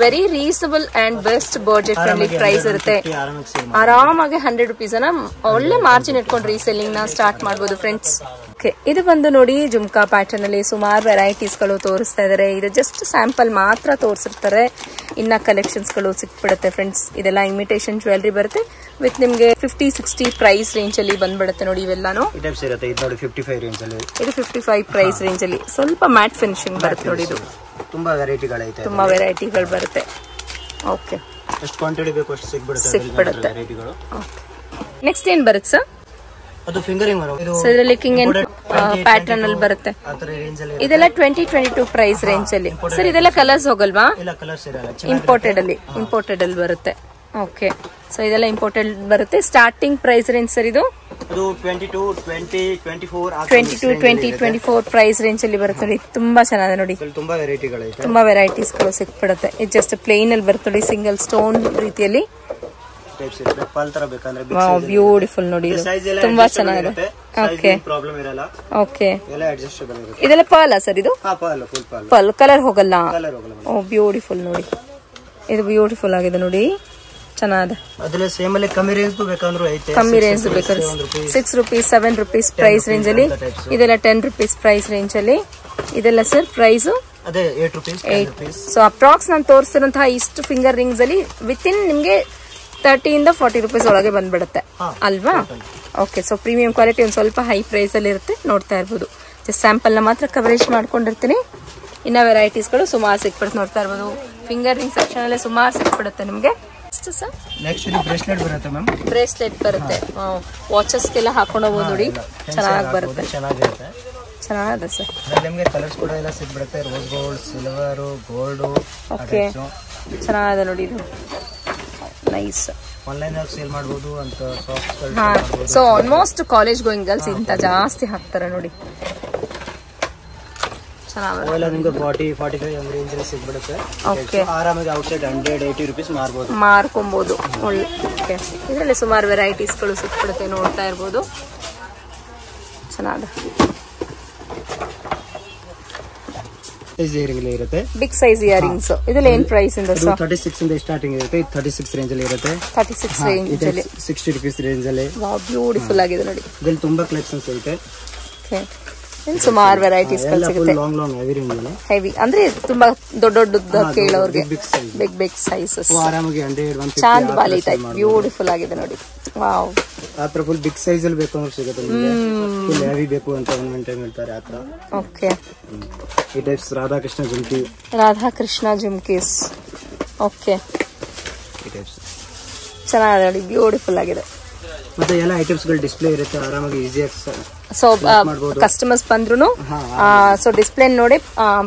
very reasonable and best budget friendly price ಇರುತ್ತೆ. ಆರಾಮಾಗಿ 100 rupees ಅನ್ನ ಒಳ್ಳೆ ಮಾರ್ಜಿನ್ ಇಟ್ಕೊಂಡು ರೀಸೆಲ್ಲಿಂಗ್ ನ ಸ್ಟಾರ್ಟ್ ಮಾಡಬಹುದು ಫ್ರೆಂಡ್ಸ್. ಓಕೆ, ಇದು ಬಂದು ನೋಡಿ ಜುಮ್ಕಾ ಪ್ಯಾಟರ್ನ್ ಅಲ್ಲಿ ಸುಮಾರು ವೆರೈಟೀಸ್ ಗಳು ತೋರಿಸ್ತಾ ಇದಾರೆ. ಇದು ಜಸ್ಟ್ ಸ್ಯಾಂಪಲ್ ಮಾತ್ರ ತೋರಿಸಿರ್ತಾರೆ. ಇನ್ನ ಕಲೆಕ್ಷನ್ಸ್ ಗಳು ಸಿಕ್ಬಿಡುತ್ತೆ ಫ್ರೆಂಡ್ಸ್. ಇದೆಲ್ಲ ಇಮಿಟೇಷನ್ ಜ್ಯುವೆಲರಿ ಬರುತ್ತೆ ವಿತ್ ನಿಮ್ಗೆ 50-60 ಪ್ರೈಸ್ ರೇಂಜ್ ಅಲ್ಲಿ ಬಂದ್ಬಿಡುತ್ತೆ ನೋಡಿ. ಇವೆಲ್ಲಾನು ಇದು 55 ರೇಂಜ್ ಅಲ್ಲಿ. ಇದು 55 ಪ್ರೈಸ್ ರೇಂಜ್ ಅಲ್ಲಿ ಸ್ವಲ್ಪ ಮ್ಯಾಟ್ ಫಿನಿಶಿಂಗ್ ಬರುತ್ತೆ ನೋಡಿ. ಇದು ತುಂಬಾ ವೆರೈಟಿಗಳು ಐತೆ, ತುಂಬಾ ವೆರೈಟಿಗಳು ಬರುತ್ತೆ. ಓಕೆ, ಎಷ್ಟು ಕ್ವಾಂಟಿಟಿ ಬೇಕು ಅಷ್ಟು ಸಿಕ್ಬಿಡುತ್ತೆ. ನೆಕ್ಸ್ಟ್ ಏನ್ ಬರುತ್ತೆ ಸರ್? ಅದು ಫಿಂಗರಿಂಗ್ ಇದರಲ್ಲಿ ಕಿಂಗ್ ಅಂಡ್ ಪ್ಯಾಟರ್ನ್ ಅಲ್ಲಿ ಬರುತ್ತೆ. ಇದೆಲ್ಲ 2022 ಪ್ರೈಸ್ ರೇಂಜ್ ಅಲ್ಲಿ. ಸರ್ ಇದೆಲ್ಲ ಕಲರ್ಸ್ ಹೋಗಲ್ವಾ? ಇಂಪೋರ್ಟೆಡ್ ಅಲ್ಲಿ ಬರುತ್ತೆ. ಓಕೆ, ಸೊ ಇದೆಲ್ಲ ಇಂಪೋರ್ಟೆಡ್ ಬರುತ್ತೆ. ಸ್ಟಾರ್ಟಿಂಗ್ ಪ್ರೈಸ್ ರೇಂಜ್ ಸರ್ ಇದು 22, 20, 24 ಪ್ರೈಸ್ ರೇಂಜ್ ಅಲ್ಲಿ ಬರುತ್ತೆ ನೋಡಿ. ತುಂಬಾ ಚೆನ್ನಾಗಿದೆ ನೋಡಿ. ತುಂಬಾ ವೆರೈಟೀಸ್ ಗಳು ಸಿಕ್ಬಿಡುತ್ತೆ. ಇದು ಜಸ್ಟ್ ಪ್ಲೇನ್ ಅಲ್ಲಿ ಬರುತ್ತೆ ನೋಡಿ, ಸಿಂಗಲ್ ಸ್ಟೋನ್ ರೀತಿಯಲ್ಲಿ. ಬ್ಯೂಟಿಫುಲ್ ನೋಡಿ, ತುಂಬಾ ಚೆನ್ನಾಗಿದೆ. ಓಕೆ ಓಕೆ, ಇದೆಲ್ಲ ಪರ್ಲ್ ಸರ್? ಇದು ಪರ್ಲ್ ಕಲರ್ ಹೋಗಲ್ಲ. ಓ ಬ್ಯೂಟಿಫುಲ್ ನೋಡಿ, ಇದು ಬ್ಯೂಟಿಫುಲ್ ಆಗಿದೆ ನೋಡಿ, ಚೆನ್ನಾಗಿದೆ. ಕಮ್ಮಿ ರೇಂಜ್ ಬೇಕಾದ್ರೆ 6 ರೂಪೀಸ್ 7 ರೂಪೀಸ್ ಪ್ರೈಸ್ ರೇಂಜ್ ಅಲ್ಲಿ. ಇದೆಲ್ಲ 10 ರೂಪೀಸ್ ಪ್ರೈಸ್ ರೇಂಜ್ ಅಲ್ಲಿ. ಇದೆಲ್ಲ ಸರ್ ಪ್ರೈಸ್ 8. ಸೊ ಅಪ್ರಾಕ್ಸ್ ನಾನು ತೋರಿಸ್ತಿರುವಂತಹ ಇಷ್ಟು ಫಿಂಗರ್ ರಿಂಗ್ಸ್ ಅಲ್ಲಿ ವಿತಿನ್ ನಿಮ್ಗೆ 30 ಇಂದ 40 ರೂಪೀಸ್ ಒಳಗೆ ಬಂದ್ಬಿಡುತ್ತೆ ಅಲ್ವಾ? ಓಕೆ, ಸೊ ಪ್ರೀಮಿಯಂ ಕ್ವಾಲಿಟಿ ಒಂದು ಸ್ವಲ್ಪ ಹೈ ಪ್ರೈಸ್ ಅಲ್ಲಿ ಇರುತ್ತೆ, ನೋಡ್ತಾ ಇರ್ಬೋದು. ಜಸ್ಟ್ ಸ್ಯಾಂಪಲ್ ನ ಮಾತ್ರ ಕವರೇಜ್ ಮಾಡ್ಕೊಂಡಿರ್ತೀನಿ. ಇನ್ನ ವೆರೈಟೀಸ್ ಗಳು ಸುಮಾರು ಸಿಕ್ಬಿಡುತ್ತೆ, ನೋಡ್ತಾ ಇರ್ಬೋದು. ಫಿಂಗರ್ ರಿಂಗ್ ಸೆಕ್ಷನ್ ಅಲ್ಲೇ ಸುಮಾರು ಸಿಕ್ಬಿಡುತ್ತೆ ನಿಮ್ಗೆ. ಬ್ರೇಸ್ಲೆಟ್ ಬರುತ್ತೆ ಮ್ಯಾಮ್. ಬ್ರೇಸ್ಲೆಟ್ ಬರುತ್ತೆ, ವಾಚಸ್ಗೆಲ್ಲ ಹಾಕೊಂಡು ಹೋಗ್ಬೋದು ನೋಡಿ, ಚೆನ್ನಾಗಿ ಬರುತ್ತೆ. ಚೆನ್ನಾಗಿದೆ ಸರ್. ನಿಮಗೆ ಕಲರ್ಸ್ ಕೂಡ ಎಲ್ಲ ಸಿಕ್ಬಿಡುತ್ತೆ, rose gold, silver, gold. Okay, ಚೆನ್ನಾಗಿದೆ ನೋಡಿ, ಇದು ನೈಸ್. ಆನ್ಲೈನ್ ಅಲ್ಲಿ ಸೇಲ್ ಮಾಡಬಹುದು ಅಂತ ಸಾಫ್ಟ್. ಹಾ, so almost college going girls ಇಂತ ಜಾಸ್ತಿ ಹಾಕ್ತಾರೆ ನೋಡಿ. ಚೆನ್ನಾಗಿದೆ. ನಿಮಗೆ 40-45 ರೇಂಜ್ ಅಲ್ಲಿ ಸಿಕ್ಬಿಡುತ್ತೆ. ಓಕೆ, ಆರಾಮಾಗಿ ಔಟ್ಸೈಡ್ 180 ರೂಪೀಸ್ ಮಾರ್ಕೊಬಹುದು. ಒಳ್ಳೆ. ಓಕೆ, ಇದರಲ್ಲಿ ಸುಮಾರು ವೆರೈಟೀಸ್ ಗಳು ಸಿಕ್ಬಿಡುತ್ತೆ, ನೋಡ್ತಾ ಇರ್ಬೋದು. ಚೆನ್ನಾಗಿದೆ. Big size earrings. ಇದೆಲ್ಲ ಏನ್ ಪ್ರೈಸ್ ಇಂದ ಸರ್? 36 ಇಂದ ಸ್ಟಾರ್ಟಿಂಗ್ ಇರುತ್ತೆ. 36 ರೇಂಜ್ ಅಲ್ಲಿ ಇರುತ್ತೆ. 36 ರೇಂಜ್ ಅಲ್ಲಿ 60 ರೂಪೀಸ್ ರೇಂಜ್ ಅಲ್ಲಿ. ವಾವ್, ಬ್ಯೂಟಿಫುಲ್ ಆಗಿದೆ ನೋಡಿ. ಇದರಲ್ಲಿ ತುಂಬಾ ಕಲೆಕ್ಷನ್ಸ್ ಇರುತ್ತೆ. ಓಕೆ, ಸುಮಾರು ವೆರೈಟೀಸ್ ಸಿಗುತ್ತೆ. ಹೆವಿ ಅಂದ್ರೆ ತುಂಬಾ ದೊಡ್ಡ ಕೇಳೋರ್ಗೆ ಬಿಗ್ ಸೈಜಸ್. ಚಾಂದ್ ಬಾಲಿ ಟೈಪ್ ಬ್ಯೂಟಿಫುಲ್ ಆಗಿದೆ ನೋಡಿ. ವಾವ್, ಆತರ ಫುಲ್ ಬಿಗ್ ಸೈಜ್ ಅಲ್ಲಿ ಬೇಕು ಅಂದ್ರೆ ಸಿಗುತ್ತೆ ನಿಮಗೆ. ಫುಲ್ ಹೆವಿ ಬೇಕು ಅಂತ ಒಂದು ಟೈಮ್ ಹೇಳ್ತಾರೆ ಆತರ. ಓಕೆ, ಈ ಟೈಪ್ಸ್ ರಾಧಾಕೃಷ್ಣ ಜುಮ್ಕೀಸ್. ಓಕೆ, ಈ ಟೈಪ್ಸ್ ಚೆನ್ನಾಗಿದೆ ನೋಡಿ, ಬ್ಯೂಟಿಫುಲ್ ಆಗಿದೆ. ಮತ್ತೆ ಎಲ್ಲ ಐಟಮ್ಸ್ ಗಳು ಡಿಸ್ಪ್ಲೇ ಇರುತ್ತೆ, ಆರಾಮಾಗಿ ಈಸಿಯಾಗಿ. ಸೊ ಕಸ್ಟಮರ್ಸ್ ಬಂದ್ರು ಸೊ ಡಿಸ್ಪ್ಲೇ ನೋಡಿ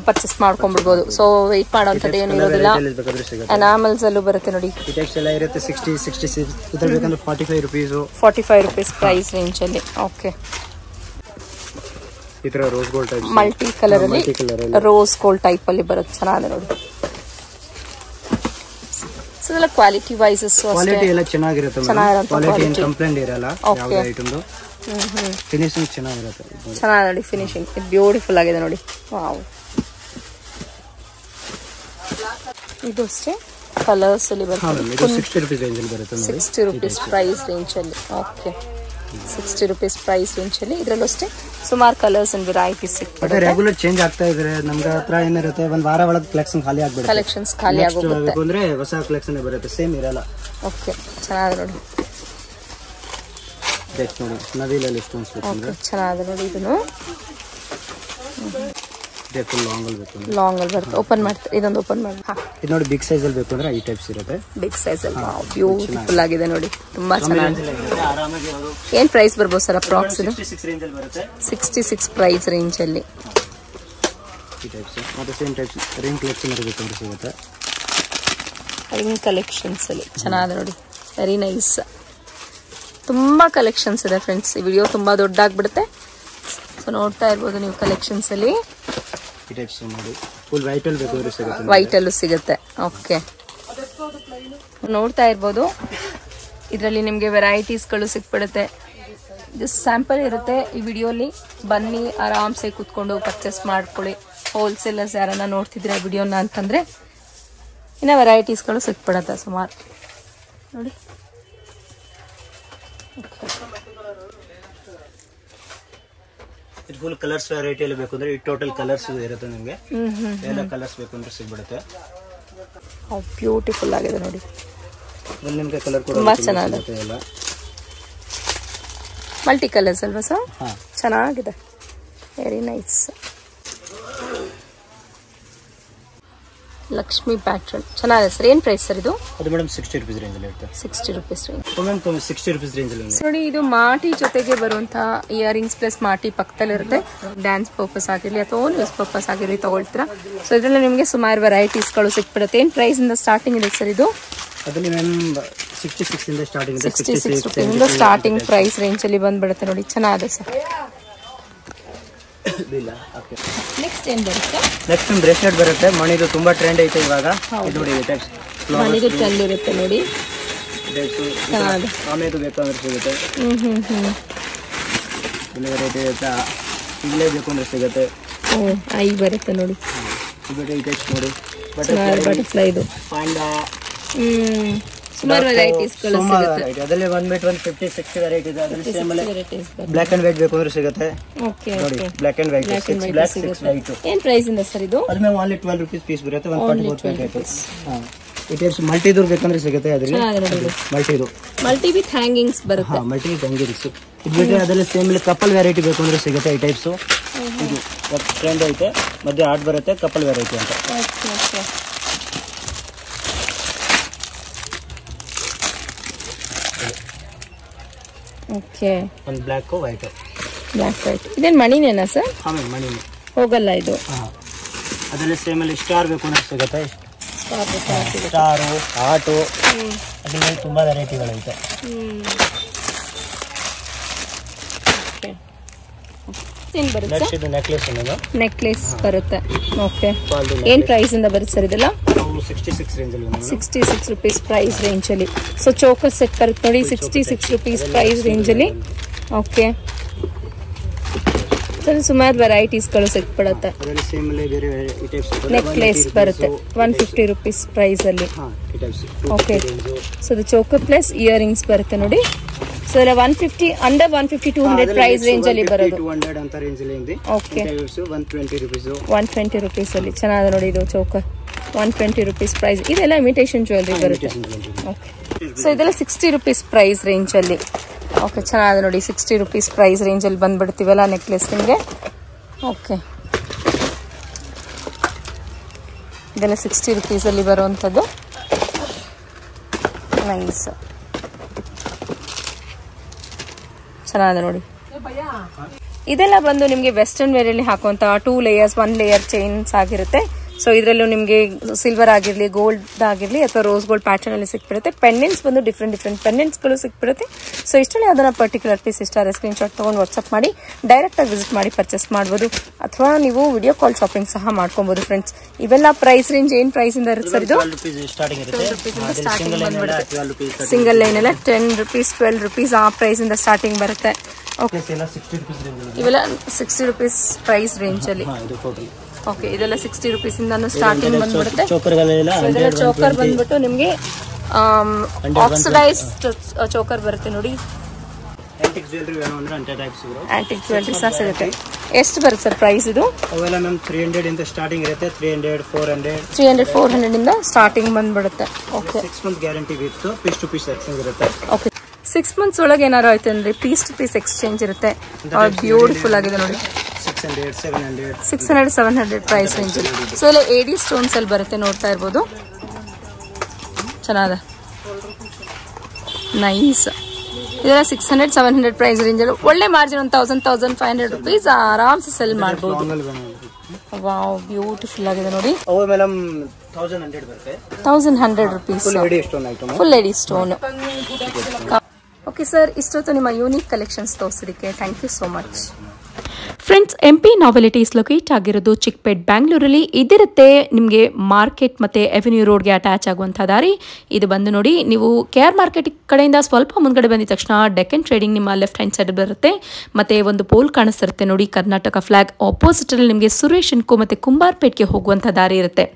ಪರ್ಚೇಸ್ ಮಾಡ್ಕೊಂಡ್ಬಿಡ್ಬೋದು. ಸೊ ವೆಯ್ಟ್ ಮಾಡೋಂಥದ್ದು ಏನು ಇರೋದಿಲ್ಲ. ಅನಾಮಲ್ಸ್ ಅಲ್ಲೂ ಬರುತ್ತೆ ನೋಡಿ. 45 ರೂಪೀಸ್ ಪ್ರೈಸ್ ರೇಂಜ್ ಅಲ್ಲಿ. ಓಕೆ, ಮಲ್ಟಿ ಕಲರ್ ಅಲ್ಲಿ ರೋಸ್ ಗೋಲ್ಡ್ ಟೈಪ್ ಅಲ್ಲಿ ಬರುತ್ತೆ, ಚೆನ್ನಾಗಿದೆ ನೋಡಿ. ಇದೆಲ್ಲ ಕ್ವಾಲಿಟಿ ವೈಸಸ್ ಚೆನ್ನಾಗಿರುತ್ತೆ, ಕಂಪ್ಲೇಂಟ್ ಇರಲ್ಲ. ಫಿನಿಶಿಂಗ್ ಚೆನ್ನಾಗಿರುತ್ತೆ, ಚೆನ್ನಾಗಿದೆ ನೋಡಿ. ಫಿನಿಶಿಂಗ್ ಬ್ಯೂಟಿಫುಲ್ ಆಗಿದೆ ನೋಡಿ. ವಾವ್, ಇದು ಅಷ್ಟೇ ಕಲರ್ಸ್ ಅಲ್ಲಿ ಬರುತ್ತೆ. 60 ರೂಪೀಸ್ ರೇಂಜ್ ಅಲ್ಲಿ ಬರುತ್ತೆ. 60 ರೂಪೀಸ್ ಪ್ರೈಸ್ ರೇಂಜ್ ಅಲ್ಲಿ. ಓಕೆ, 60 ರೂಪೀಸ್ ಪ್ರೈಸ್ ರೇಂಜ್ ಅಲ್ಲಿ. ಇದರಲ್ಲೂ ಅಷ್ಟೇ ಸುಮಾರು ಕಲರ್ಸ್ ಅಂಡ್ ವೆರೈಟೀಸ್ ಸಿಗ್ತದೆ. ರೆಗ್ಯುಲರ್ ಚೇಂಜ್ ಆಗ್ತಾ ಇದ್ರೆ ನಮ್ಗೆ ಹತ್ರ ಏನಿರುತ್ತೆ, ಒಂದ್ ವಾರ ಒಳಗೆ ಕಲೆಕ್ಷನ್ಸ್ ಖಾಲಿ ಆಗೋಗುತ್ತೆ ಅಂದ್ರೆ ಹೊಸ ಕಲೆಕ್ಷನ್ ಬರುತ್ತೆ, ಸೇಮ್ ಇರಲ್ಲ. ಓಕೆ, ಚೆನ್ನಾಗಿದೆ ನೋಡಿ. ನವಿಲಲ್ಲಿ ಸ್ಟೋನ್ಸ್ ಚೆನ್ನಾಗಿದೆ ನೋಡಿ. ಇದನ್ನು ಲಾಂಗ್ ಅಲ್ಲಿ ಬರುತ್ತೆ. ಓಪನ್ ಮಾಡ್ತಾರೆ, ಇದೊಂದು ಓಪನ್ ಮಾಡಿ. ಇದು ನೋಡಿ, ಬಿಗ್ ಸೈಜ್ ಅಲ್ಲಿ ಬೇಕು ಅಂದ್ರೆ ಈ ಟೈಪ್ಸ್ ಇರುತ್ತೆ. ಬಿಗ್ ಸೈಜ್ ಅಲ್ಲಿ ಬ್ಯೂಟಿಫುಲ್ ಆಗಿದೆ ನೋಡಿ, ತುಂಬಾ ಚೆನ್ನಾಗಿದೆ. ಏನ್ ಪ್ರೈಸ್ ಬರ್ಬೋದು ಸರ್ ಅಪ್ರಾಕ್ಸ್? 66 ಪ್ರೈಸ್ ರೇಂಜ್ ಅಲ್ಲಿ. ರಿಂಗ್ ಕಲೆಕ್ಷನ್ ಸಿಗುತ್ತೆ. ರಿಂಗ್ ಕಲೆಕ್ಷನ್ಸ್ ಅಲ್ಲಿ ಚೆನ್ನಾಗಿದೆ ನೋಡಿ, ವೆರಿ ನೈಸ್. ತುಂಬಾ ಕಲೆಕ್ಷನ್ಸ್ ಇದೆ ಫ್ರೆಂಡ್ಸ್. ಈ ವಿಡಿಯೋ ತುಂಬಾ ದೊಡ್ಡಾಗ್ಬಿಡುತ್ತೆ, ಸೊ ನೋಡ್ತಾ ಇರ್ಬೋದು ನೀವು ಕಲೆಕ್ಷನ್ಸ್ ಅಲ್ಲಿ. ವೈಟ್ ಅಲ್ಲೂ ಸಿಗುತ್ತೆ. ಓಕೆ, ನೋಡ್ತಾ ಇರ್ಬೋದು. ಇದರಲ್ಲಿ ನಿಮಗೆ ವೆರೈಟೀಸ್ಗಳು ಸಿಕ್ಬಿಡುತ್ತೆ. ಜಸ್ಟ್ ಸ್ಯಾಂಪಲ್ ಇರುತ್ತೆ ಈ ವಿಡಿಯೋಲಿ. ಬನ್ನಿ, ಆರಾಮ್ಸೆ ಕೂತ್ಕೊಂಡು ಪರ್ಚೇಸ್ ಮಾಡ್ಕೊಳ್ಳಿ. ಹೋಲ್ಸೇಲರ್ಸ್ ಯಾರನ್ನ ನೋಡ್ತಿದ್ರೆ ವಿಡಿಯೋನ ಅಂತಂದ್ರೆ ಇನ್ನು ವೆರೈಟೀಸ್ಗಳು ಸಿಕ್ಬಿಡುತ್ತೆ ಸುಮಾರು ನೋಡಿ. ಫುಲ್ ಕಲರ್ಸ್ ವೆರೈಟಿ ಅಲ್ಲಿ ಬೇಕು ಅಂದ್ರೆ ಟೋಟಲ್ ಕಲರ್ಸ್ ಇರುತ್ತೆ ನಿಮಗೆ. ಎಲ್ಲ ಕಲರ್ಸ್ ಬೇಕು ಅಂದ್ರೆ ಸಿಗ್ಬಿಡುತ್ತೆ. ಬ್ಯೂಟಿಫುಲ್ ಆಗಿದೆ ನೋಡಿ. ನಿಮಗೆ ಕಲರ್ ಕೂಡ ತುಂಬಾ ಚೆನ್ನಾಗಿದೆ. ಮಲ್ಟಿ ಕಲರ್ಸ್ ಅಲ್ವಾ ಸರ್? ಚೆನ್ನಾಗಿದೆ, ವೆರಿ ನೈಸ್. ಲಕ್ಷ್ಮಿ ಪ್ಯಾಟ್ರನ್ ಚೆನ್ನಾಗಿದೆ ಸರ್. ಏನ್ ಪ್ರೈಸ್ ಸರ್ ಇದು? ಅದು ಮೇಡಮ್ 60 ರೂಪೀಸ್ ರೇಂಜ್ ಅಲ್ಲಿ ಇರುತ್ತೆ. 60 rupees range. Ma'am 60 rupees range ಅಲ್ಲಿ ನೋಡಿ, ಇದು ಮಾಟಿ ಜೊತೆಗೆ ಬರುವಂತಹ ಇಯರಿಂಗ್ಸ್ ಪ್ಲಸ್ ಮಾಟಿ ಪಕ್ಕದಲ್ಲಿ ಇರುತ್ತೆ. ಡ್ಯಾನ್ಸ್ ಪರ್ಪಸ್ ಆಗಿರಲಿ ಅಥವಾ ಓನ್ ಯೂಸ್ ಪರ್ಪಸ್ ಆಗಿರಲಿ ತಗೊಳ್ತೀರಾ. ಸೊ ಇದರಲ್ಲಿ ನಿಮಗೆ ಸುಮಾರು ವೆರೈಟೀಸ್ಗಳು ಸಿಕ್ಬಿಡುತ್ತೆ. ಏನ್ ಪ್ರೈಸ್ ಇಂದ ಸ್ಟಾರ್ಟಿಂಗ್ ಇದೆ ಸರ್ ಇದು? ಅದರಲ್ಲಿ ಮ್ಯಾಮ್ 66 ಇಂದ ಸ್ಟಾರ್ಟಿಂಗ್ ಇದೆ. 66 ರೂಪೀಸಿಂದ ಸ್ಟಾರ್ಟಿಂಗ್ ಪ್ರೈಸ್ ರೇಂಜ್ ಅಲ್ಲಿ ಬಂದ್ಬಿಡುತ್ತೆ ನೋಡಿ. ಚೆನ್ನಾಗಿದೆ ಸರ್. ನೆಕ್ಸ್ಟ್ ಏನ್ ಬರುತ್ತೆ? ನೆಕ್ಸ್ಟ್ ಬ್ರೇಸ್ಲೆಟ್ ಬರುತ್ತೆ. ಮಣಿದು ತುಂಬಾ ಟ್ರೆಂಡ್ ಐತೆ ಇವಾಗ. ಇದು ನೋಡಿ ಟೈಪ್ಸ್ ಮಣಿದು ಟ್ರೆಂಡ್ ಇರುತ್ತೆ ನೋಡಿ. ಆಮೇಲೆ ಬೇಕಂದ್ರೆ ಸಿಗುತ್ತೆ. ವೆರೈಟಿ ಇರುತ್ತೆ. ಇಲ್ಲೇ ಬೇಕು ಅಂದ್ರೆ ಸಿಗುತ್ತೆ. ಐ ಬರುತ್ತೆ ನೋಡಿ. ಈ ಟೈಪ್ಸ್ ನೋಡಿ. ಬಟರ್ಫ್ಲೈ ಇದು ಪಾಂಡಾ. ಸುಮಾರು ವೆರೈಟೀಸ್ಗಳು ಸಿಗುತ್ತೆ. ಅದರಲ್ಲಿ ಬಂದ್ಬಿಟ್ಟು 50-60 ವೆರೈಟಿ ಇದೆ. ಅದರಲ್ಲಿ ಸೇಮ್ ಬ್ಲಾಕ್ ಅಂಡ್ ವೈಟ್ ಬೇಕು ಅಂದ್ರೆ ಸಿಗುತ್ತೆ. ಓಕೆ ನೋಡಿ black and white 6 black 6 white. ಏನ್ ಪ್ರೈಸ್ ಇಂದ ಸರ್ ಇದು? ಅದು ಮೇಲೆ ಓನ್ಲಿ 12 ರೂಪೀಸ್ ಪೀಸ್ ಬರುತ್ತೆ. 144 ರೂಪೀಸ್. ಈ ಟೈಪ್ಸ್ ಮಲ್ಟಿ ದೂರ ಬೇಕಂದ್ರೆ ಸಿಗುತ್ತೆ. ಅದರಲ್ಲಿ ಮಲ್ಟಿ ವಿತ್ ಹ್ಯಾಂಗಿಂಗ್ಸ್ ಬರುತ್ತೆ. ಮಲ್ಟಿ ವಿತ್ ಹ್ಯಾಂಗಿಂಗ್ಸ್ ಇದು ಬಿಟ್ಟರೆ ಅದರಲ್ಲಿ ಸೇಮ್ ಕಪಲ್ ವೆರೈಟಿ ಬೇಕು ಅಂದ್ರೆ ಸಿಗುತ್ತೆ. ಈ ಟೈಪ್ಸ್ ಇದು ಟ್ರೆಂಡ್ ಐತೆ. ಮಧ್ಯೆ ಆರ್ಟ್ ಬರುತ್ತೆ ಕಪಲ್ ವೆರೈಟಿ ಅಂತ. ಓಕೆ, ಒಂದು ಬ್ಲಾಕ್ ವೈಟ್. ಇದೇನು ಮಣಿನೇನಾ ಸರ್? ಆಮೇಲೆ ಮಣಿನೇ ಹೋಗಲ್ಲ ಇದು. ಅದರಲ್ಲಿ ಸೇಮ್ ಅಲ್ಲಿ ಸ್ಟಾರ್ ಬೇಕು ಅಂದ್ರೆ ಸಿಗುತ್ತೆ. ಸ್ಟಾರು ಆಟು ಅದರಲ್ಲಿ ತುಂಬಾ ವೆರೈಟಿಗಳೈತೆ. ನೆಕ್ಲೆಸ್ ಬರುತ್ತೆ. ಓಕೆ, ಏನ್ ಪ್ರೈಸ್ ಇಂದ ಬರುತ್ತೆ ಸರ್ ಇದೆಲ್ಲ? 66 ರೂಪೀಸ್ ಪ್ರೈಸ್ ರೇಂಜ್ ಅಲ್ಲಿ. ಸೊ ಚೋಕರ್ ಸೆಟ್ ಬರುತ್ತೆ ನೋಡಿ 66 ರೂಪೀಸ್ ಪ್ರೈಸ್ ರೇಂಜ್ ಅಲ್ಲಿ. ಓಕೆ, ಸುಮಾರು ವೆರೈಟೀಸ್ಗಳು ಸಿಕ್ಬಿಡುತ್ತೆ. ನೆಕ್ಲೆಸ್ ಬರುತ್ತೆ 150 ರೂಪೀಸ್ ಪ್ರೈಸ್ ಅಲ್ಲಿ. ಓಕೆ, ಸೊ ಇದು ಚೋಕರ್ ಪ್ಲಸ್ ಇಯರಿಂಗ್ಸ್ ಬರುತ್ತೆ ನೋಡಿ. ಸೊ ಇಲ್ಲ 150 ಅಂಡರ್ 150 200 ಪ್ರೈಸ್ ರೇಂಜ್ ಅಲ್ಲಿ ಬರೋದು. ಓಕೆ, 120 ರೂಪೀಸ್ ಅಲ್ಲಿ ಚೆನ್ನಾಗಿದೆ ನೋಡಿ. ಇದು ಚೋಕರ್ 120 ರೂಪೀಸ್ ಪ್ರೈಸ್. ಇದೆಲ್ಲ ಇಮಿಟೇಷನ್ ಜ್ಯುವೆಲ್ರಿ ಬರುತ್ತೆ. ಓಕೆ, ಸೊ ಇದೆಲ್ಲ 60 ರೂಪೀಸ್ ಪ್ರೈಸ್ ರೇಂಜ್ ಅಲ್ಲಿ. ಓಕೆ, ಚೆನ್ನಾಗಿದೆ ನೋಡಿ. 60 ರೂಪೀಸ್ ಪ್ರೈಸ್ ರೇಂಜ್ ಅಲ್ಲಿ ಬಂದ್ಬಿಡ್ತೀವಲ್ಲ ನೆಕ್ಲೆಸ್ ನಿಮಗೆ. ಓಕೆ, ಇದೆಲ್ಲ 60 ರೂಪೀಸ್ ಅಲ್ಲಿ ಬರುವಂಥದ್ದು. ನೈಸ್, ಚೆನ್ನಾಗಿದೆ ನೋಡಿ. ಇದೆಲ್ಲ ಬಂದು ನಿಮಗೆ ವೆಸ್ಟರ್ನ್ ವೇರ್ ಅಲ್ಲಿ ಹಾಕುವಂತ 2 ಲೇಯರ್ಸ್ 1 ಲೇಯರ್ ಚೈನ್ಸ್ ಆಗಿರುತ್ತೆ. ಸೊ ಇದರಲ್ಲೂ ನಿಮಗೆ ಸಿಲ್ವರ್ ಆಗಿರಲಿ ಗೋಲ್ಡ್ ಆಗಿರಲಿ ಅಥವಾ ರೋಸ್ ಗೋಲ್ಡ್ ಪ್ಯಾಟರ್ನ್ ಅಲ್ಲಿ ಸಿಕ್ಬಿಡುತ್ತೆ. ಪೆಂಡೆಂಟ್ಸ್ ಬಂದು ಡಿಫ್ರೆಂಟ್ ಪೆಂಡೆಂಟ್ಸ್ಗಳು ಸಿಕ್ಬಿಡುತ್ತೆ. ಸೊ ಇಷ್ಟರಲ್ಲಿ ಅದನ್ನ ಪರ್ಟಿಕ್ಯುಲರ್ ಪೀಸ್ ಇಷ್ಟ ಆದರೆ ಸ್ಕ್ರೀನ್ ಶಾಟ್ ತಗೊಂಡು ವಾಟ್ಸ್ಆಪ್ ಮಾಡಿ ಡೈರೆಕ್ಟ್ ಆಗಿ ವಿಸಿಟ್ ಮಾಡಿ ಪರ್ಚೇಸ್ ಮಾಡಬಹುದು. ಅಥವಾ ನೀವು ವಿಡಿಯೋ ಕಾಲ್ ಶಾಪಿಂಗ್ ಸಹ ಮಾಡ್ಕೊಬಹುದು ಫ್ರೆಂಡ್ಸ್. ಇವೆಲ್ಲ ಪ್ರೈಸ್ ರೇಂಜ್ ಏನ್ ಪ್ರೈಸ್ ಇಂದ ಇರುತ್ತೆ ಸರ್? ಇದು ಸಿಂಗಲ್ ಲೈನ್ ಎಲ್ಲ 10 ರೂಪೀಸ್ 12 ರೂಪೀಸ್ ಆ ಪ್ರೈಸ್ ಇಂದ ಸ್ಟಾರ್ಟಿಂಗ್ ಬರುತ್ತೆ. ಓಕೆ, ಇವೆಲ್ಲ 60 ರೂಪೀಸ್ ಪ್ರೈಸ್ ರೇಂಜ್ ಅಲ್ಲಿ. ಓಕೆ, ಇದೆಲ್ಲ 60 ರೂಪೀಸ್ ಇಂದ ಸ್ಟಾರ್ಟಿಂಗ್ ಬಂದ್ಬಿಡುತ್ತೆ. ಚೋಕರ್ ಬಂದ್ಬಿಟ್ಟು ನಿಮ್ಗೆ ಆಕ್ಸಿಡೈಸ್ಡ್ ಚೋಕರ್ ಬರುತ್ತೆ ನೋಡಿ. ಆಂಟಿಕ್ ಜ್ಯುವೆಲ್ರಿ ಸಹ ಸಿಗುತ್ತೆ. ಎಷ್ಟು ಬರುತ್ತೆ ಸರ್ ಪ್ರೈಸ್ ಇದು? 300 ಇಂದ ಸ್ಟಾರ್ಟಿಂಗ್ ಇರುತ್ತೆ. 300 400 ಇಂದ ಸ್ಟಾರ್ಟಿಂಗ್ ಬಂದ್ಬಿಡುತ್ತೆ. Okay, 6 month guarantee with piece to piece exchange ಇರುತ್ತೆ. ಓಕೆ, 6 ಮಂತ್ಸ್ ಒಳಗೆ ಏನಾರು ಆಯ್ತು ಅಂದ್ರೆ ಪೀಸ್ ಟು ಪೀಸ್ ಎಕ್ಸ್ಚೇಂಜ್ ಇರುತ್ತೆ. ಬ್ಯೂಟಿಫುಲ್ ಆಗಿದೆ ನೋಡಿ. 600-700 ಪ್ರೈಸ್ ರೇಂಜ್. ಸೊ ಇಲ್ಲ AD ಸ್ಟೋನ್ಸ್ ಅಲ್ಲಿ ಬರುತ್ತೆ, ನೋಡ್ತಾ ಇರ್ಬೋದು. ಚೆನ್ನಾಗಿದೆ, ನೈಸ್. ಇದೆಲ್ಲ 600-700 ಪ್ರೈಸ್ ರೇಂಜ್ ಅಲ್ಲಿ ಒಳ್ಳೆ ಮಾರ್ಜಿನ್. 1000-1500 ರೂಪೀಸ್ ಆರಾಮ್ಸೆ ಸೆಲ್ ಮಾಡಬಹುದು. ವಾವ್, ಬ್ಯೂಟಿಫುಲ್ ಆಗಿದೆ ನೋಡಿ. 1100 rupees full AD stone. Okay sir, ಇಷ್ಟೊತ್ತು ನಿಮ್ಮ ಯೂನಿಕ್ ಕಲೆಕ್ಷನ್ಸ್ ತೋರಿಸೋದಕ್ಕೆ thank you so much. Friends, MP novelties locate ಆಗಿರೋದು ಚಿಕ್ಕಪೇಟ್ ಬ್ಯಾಂಗ್ಳೂರಲ್ಲಿ. ಇದಿರುತ್ತೆ ನಿಮಗೆ ಮಾರ್ಕೆಟ್ ಮತ್ತು ಎವೆನ್ಯೂ ರೋಡ್ಗೆ ಅಟ್ಯಾಚ್ ಆಗುವಂಥ ದಾರಿ. ಇದು ಬಂದು ನೋಡಿ, ನೀವು KR ಮಾರ್ಕೆಟ್ ಕಡೆಯಿಂದ ಸ್ವಲ್ಪ ಮುಂದ್ಗಡೆ ಬಂದಿದ ತಕ್ಷಣ ಡೆಕ್ಕನ್ ಟ್ರೇಡಿಂಗ್ ನಿಮ್ಮ ಲೆಫ್ಟ್ ಹ್ಯಾಂಡ್ ಸೈಡ್ ಬರುತ್ತೆ. ಮತ್ತು ಒಂದು ಪೋಲ್ ಕಾಣಿಸ್ತಿರುತ್ತೆ ನೋಡಿ, ಕರ್ನಾಟಕ ಫ್ಲಾಗ್. ಆಪೋಸಿಟಲ್ಲಿ ನಿಮಗೆ ಸುರೇಶ್ ಅಂಡ್ ಕೋ ಮತ್ತು ಕುಂಬಾರ್ಪೇಟ್ಗೆ ಹೋಗುವಂಥ ದಾರಿ ಇರುತ್ತೆ.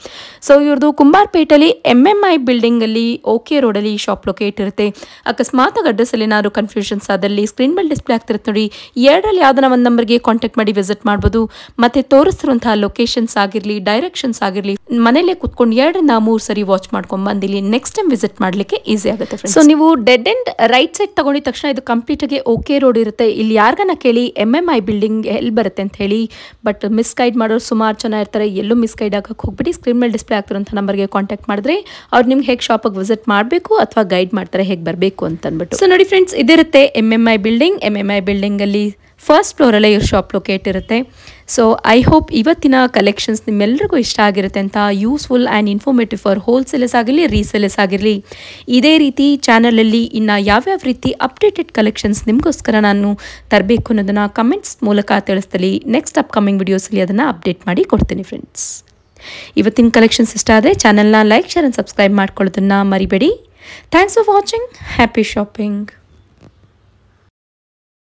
ಸೊ ಇವ್ರದ್ದು ಕುಂಬಾರ್ಪೇಟಲ್ಲಿ MMI ಬಿಲ್ಡಿಂಗಲ್ಲಿ OK ರೋಡಲ್ಲಿ ಶಾಪ್ ಲೊಕೇಟ್ ಇರುತ್ತೆ. ಅಕಸ್ಮಾತ್ ಅಡ್ರೆಸ್ಸಲ್ಲಿ ಏನಾದ್ರು ಕನ್ಫ್ಯೂಷನ್ಸ್ ಆದಲ್ಲಿ ಸ್ಕ್ರೀನ್ ಮೇಲೆ ಡಿಸ್ಪ್ಲೇ ಆಗ್ತಿರುತ್ತೆ ನೋಡಿ. 2ರಲ್ಲಿ ಯಾವ್ದನ್ನ ಒಂದು ನಂಬರ್ಗೆ ಕಾಂಟ್ಯಾಕ್ಟ್ ಮಾಡಿ ವಿಸಿಟ್ ಮಾಡ್ಬೋದು. ಮತ್ತೆ ತೋರಿಸ್ತಿರುವಂತಹ ಲೊಕೇಶನ್ಸ್ ಆಗಿರಲಿ, ಡೈರೆಕ್ಷನ್ಸ್ ಆಗಿರಲಿ, ಮನೇಲೆ ಕುತ್ಕೊಂಡು 2 ರಿಂದ 3 ಸರಿ ವಾಚ್ ಮಾಡ್ಕೊಂಡು ಬಂದು ಇಲ್ಲಿ ನೆಕ್ಸ್ಟ್ ಟೈಮ್ ವಿಸಿಟ್ ಮಾಡಲಿಕ್ಕೆ ಈಸಿ ಆಗುತ್ತೆ. ಸೊ ನೀವು ಡೆಡ್ ಎಂಡ್ ರೈಟ್ ಸೈಡ್ ತಗೊಂಡಿದ ತಕ್ಷಣ ಇದು ಕಂಪ್ಲೀಟ್ ಆಗಿ ಓಕೆ ರೋಡ್ ಇರುತ್ತೆ. ಇಲ್ಲಿ ಯಾರಿಗಾನ ಕೇಳಿ MMI ಬಿಲ್ಡಿಂಗ್ ಎಲ್ಲಿ ಬರುತ್ತೆ ಅಂತ ಹೇಳಿ, ಬಟ್ ಮಿಸ್ಗೈಡ್ ಮಾಡೋರು ಸುಮಾರು ಜನ ಇರ್ತಾರೆ. ಎಲ್ಲೂ ಮಿಸ್ಗೈಡ್ ಆಗಕ್ಕೆ ಹೋಗ್ಬಿಟ್ಟು ಸ್ಕ್ರೀನ್ ಮೇಲೆ ಡಿಸ್ಪ್ಲೇ ಆಗ್ತಿರೋಂಥ ನಂಬರ್ಗೆ ಕಾಂಟ್ಯಾಕ್ಟ್ ಮಾಡಿದ್ರೆ ಅವ್ರು ನಿಮ್ಗೆ ಹೇಗೆ ಶಾಪಿಗೆ ವಿಸಿಟ್ ಮಾಡಬೇಕು ಅಥವಾ ಗೈಡ್ ಮಾಡ್ತಾರೆ ಹೇಗೆ ಬರಬೇಕು ಅಂತ ಅಂದ್ಬಿಟ್ಟು. ಸೊ ನೋಡಿ ಫ್ರೆಂಡ್ಸ್, ಇದಿರುತ್ತೆ MMI ಬಿಲ್ಡಿಂಗ್ ಅಲ್ಲಿ ಫಸ್ಟ್ ಫ್ಲೋರಲ್ಲೇ ಇವ್ರ ಶಾಪ್ ಲೊಕೇಟ್ ಇರುತ್ತೆ. ಸೊ ಐ ಹೋಪ್ ಇವತ್ತಿನ ಕಲೆಕ್ಷನ್ಸ್ ನಿಮ್ಮೆಲ್ಲರಿಗೂ ಇಷ್ಟ ಆಗಿರುತ್ತೆ ಅಂತ. Useful and informative for wholesalers ಆಗಿರಲಿ, ರೀಸೇಲರ್ಸ್ ಆಗಿರಲಿ. ಇದೇ ರೀತಿ ಚಾನಲಲ್ಲಿ ಇನ್ನು ಯಾವ್ಯಾವ ರೀತಿ ಅಪ್ಡೇಟೆಡ್ ಕಲೆಕ್ಷನ್ಸ್ ನಿಮಗೋಸ್ಕರ ನಾನು ತರಬೇಕು ಅನ್ನೋದನ್ನು ಕಮೆಂಟ್ಸ್ ಮೂಲಕ ತಿಳಿಸ್ತೀನಿ. ನೆಕ್ಸ್ಟ್ ಅಪ್ಕಮಿಂಗ್ ವಿಡಿಯೋಸಲ್ಲಿ ಅದನ್ನು ಅಪ್ಡೇಟ್ ಮಾಡಿ ಕೊಡ್ತೀನಿ ಫ್ರೆಂಡ್ಸ್. ಇವತ್ತಿನ ಕಲೆಕ್ಷನ್ಸ್ ಇಷ್ಟ ಆದರೆ ಚಾನಲ್ನ ಲೈಕ್, ಶೇರ್ ಆ್ಯಂಡ್ ಸಬ್ಸ್ಕ್ರೈಬ್ ಮಾಡ್ಕೊಳ್ಳೋದನ್ನು ಮರಿಬೇಡಿ. Thanks for watching. Happy shopping.